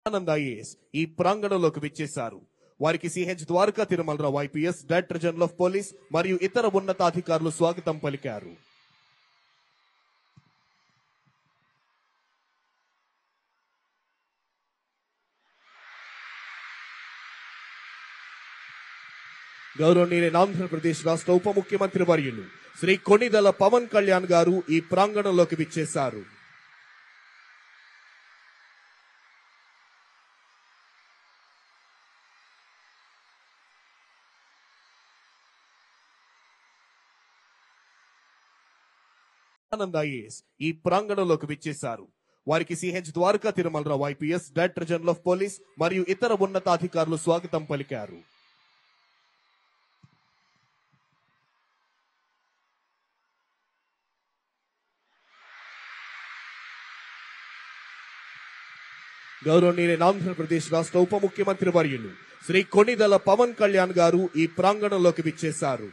Anand IAS ఈ ప్రాంగణంలోకి విచ్చేశారు. వారికి CH Dwaraka Tirumala Rao IPS, director general of police మరియు ఇతర ఉన్నతాధికారులు స్వాగతం పలికారు. గౌరవనీయులైన ఆంధ్రప్రదేశ్ రాష్ట్ర ఉప ముఖ్యమంత్రి వర్యులు శ్రీ కొణిదెల పవన్ కళ్యాణ్ గారు ఈ ప్రాంగణంలోకి విచ్చేశారు. ఆనంద్ ఐఏఎస్ ఈ ప్రాంగణంలోకి విచ్చేశారు. వారికి CH Dwaraka Tirumala Rao IPS, director general of police మరియు ఇతర ఉన్నతాధికారులు స్వాగతం పలికారు. గౌరవనీయులైన ఆంధ్రప్రదేశ్ రాష్ట్ర ఉప ముఖ్యమంత్రి వర్యులు శ్రీ కొణిదెల పవన్ కళ్యాణ్ గారు ఈ ప్రాంగణంలోకి విచ్చేశారు.